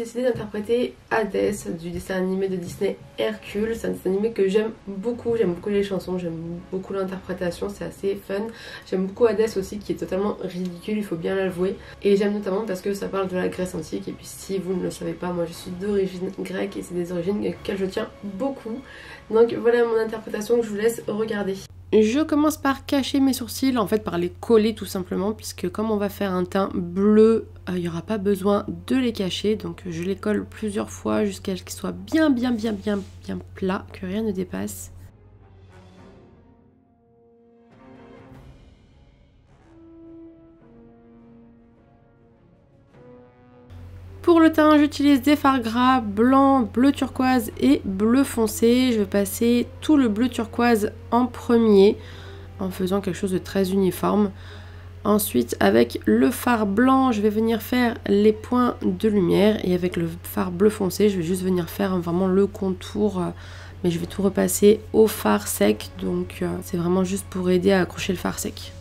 décidé d'interpréter Hadès du dessin animé de Disney Hercule. C'est un dessin animé que j'aime beaucoup les chansons, j'aime beaucoup l'interprétation, c'est assez fun. J'aime beaucoup Hadès aussi qui est totalement ridicule, il faut bien l'avouer. Et j'aime notamment parce que ça parle de la Grèce antique et puis si vous ne le savez pas, moi je suis d'origine grecque et c'est des origines auxquelles je tiens beaucoup. Donc voilà mon interprétation que je vous laisse regarder. Je commence par cacher mes sourcils, en fait par les coller tout simplement, puisque comme on va faire un teint bleu, il n'y aura pas besoin de les cacher. Donc je les colle plusieurs fois jusqu'à ce qu'ils soient bien plats, que rien ne dépasse. Pour le teint, j'utilise des fards gras blanc, bleu turquoise et bleu foncé. Je vais passer tout le bleu turquoise en premier en faisant quelque chose de très uniforme. Ensuite, avec le fard blanc, je vais venir faire les points de lumière et avec le fard bleu foncé, je vais juste venir faire vraiment le contour, mais je vais tout repasser au fard sec, donc c'est vraiment juste pour aider à accrocher le fard sec.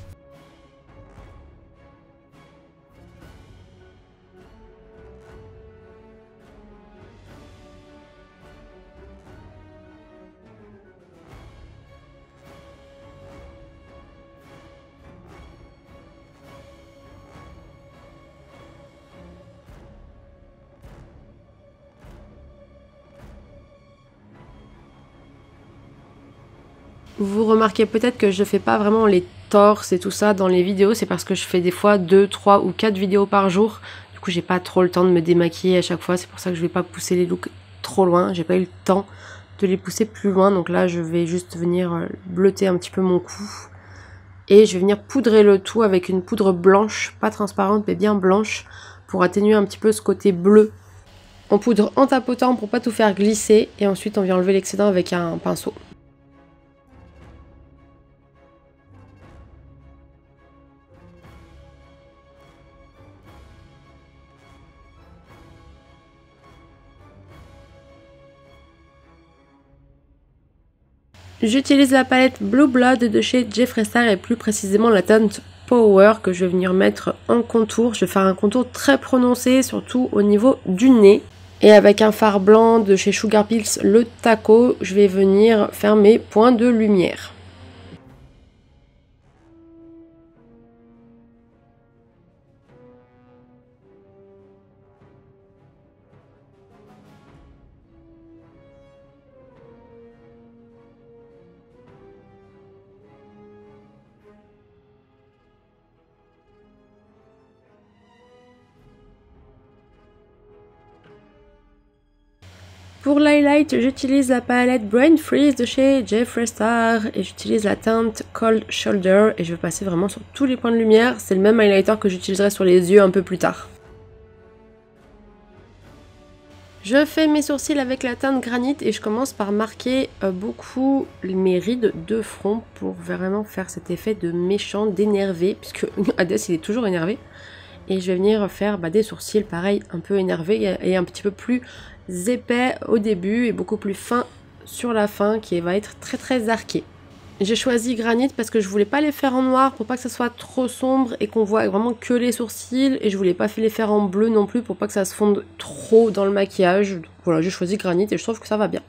Vous remarquez peut-être que je fais pas vraiment les torses et tout ça dans les vidéos, c'est parce que je fais des fois 2, 3 ou 4 vidéos par jour. Du coup j'ai pas trop le temps de me démaquiller à chaque fois, c'est pour ça que je vais pas pousser les looks trop loin, j'ai pas eu le temps de les pousser plus loin. Donc là je vais juste venir bleuter un petit peu mon cou. Et je vais venir poudrer le tout avec une poudre blanche, pas transparente mais bien blanche, pour atténuer un petit peu ce côté bleu. On poudre en tapotant pour pas tout faire glisser et ensuite on vient enlever l'excédent avec un pinceau. J'utilise la palette Blue Blood de chez Jeffree Star et plus précisément la teinte Power que je vais venir mettre en contour. Je vais faire un contour très prononcé, surtout au niveau du nez. Et avec un fard blanc de chez Sugar Pills, le Taco, je vais venir faire mes points de lumière. Pour l'highlight, j'utilise la palette Brain Freeze de chez Jeffree Star et j'utilise la teinte Cold Shoulder et je vais passer vraiment sur tous les points de lumière. C'est le même highlighter que j'utiliserai sur les yeux un peu plus tard. Je fais mes sourcils avec la teinte Granite et je commence par marquer beaucoup mes rides de front pour vraiment faire cet effet de méchant, d'énervé, puisque Hadès il est toujours énervé. Et je vais venir faire des sourcils pareil, un peu énervés et un petit peu plus épais au début et beaucoup plus fin sur la fin qui va être très arqué. J'ai choisi Granite parce que je voulais pas les faire en noir pour pas que ça soit trop sombre et qu'on voit vraiment que les sourcils, et je voulais pas les faire en bleu non plus pour pas que ça se fonde trop dans le maquillage. Donc voilà, j'ai choisi Granite et je trouve que ça va bien.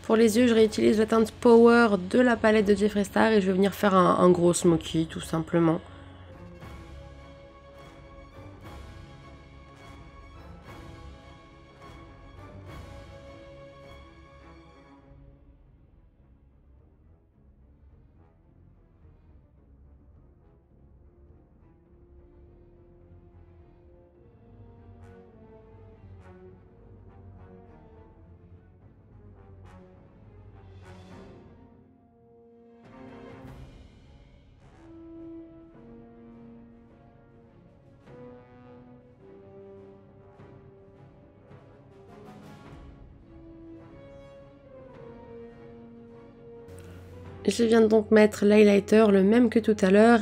Pour les yeux, je réutilise la teinte Power de la palette de Jeffree Star et je vais venir faire un gros smoky tout simplement. Je viens donc mettre l'highlighter, le même que tout à l'heure.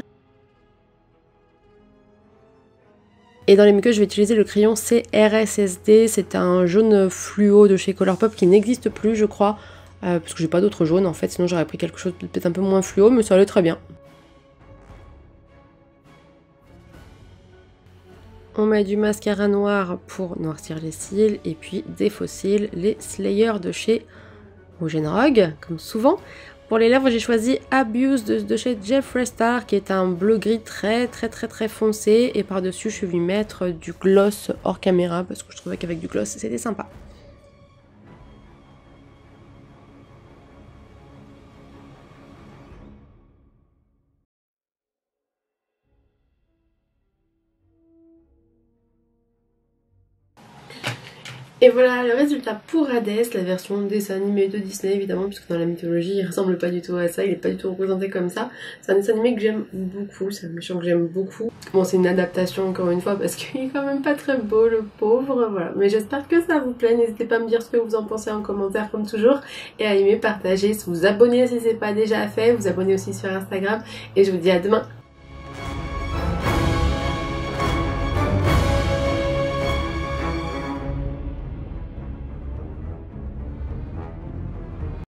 Et dans les muqueuses, je vais utiliser le crayon CRSSD. C'est un jaune fluo de chez Colourpop qui n'existe plus, je crois. Parce que j'ai pas d'autre jaune en fait, sinon j'aurais pris quelque chose de peut-être un peu moins fluo, mais ça allait très bien. On met du mascara noir pour noircir les cils et puis des faux cils, les Slayer de chez Rouge & Rogue, comme souvent. Pour les lèvres, j'ai choisi Abuse de chez Jeffree Star, qui est un bleu-gris très foncé. Et par-dessus, je vais lui mettre du gloss hors caméra, parce que je trouvais qu'avec du gloss, c'était sympa. Et voilà le résultat pour Hades, la version dessin animé de Disney évidemment, puisque dans la mythologie il ressemble pas du tout à ça, il est pas du tout représenté comme ça. C'est un dessin animé que j'aime beaucoup, c'est un méchant que j'aime beaucoup. Bon, c'est une adaptation encore une fois parce qu'il est quand même pas très beau le pauvre, voilà. Mais j'espère que ça vous plaît, n'hésitez pas à me dire ce que vous en pensez en commentaire comme toujours, et à aimer, partager, vous abonner si c'est pas déjà fait, vous abonner aussi sur Instagram, et je vous dis à demain.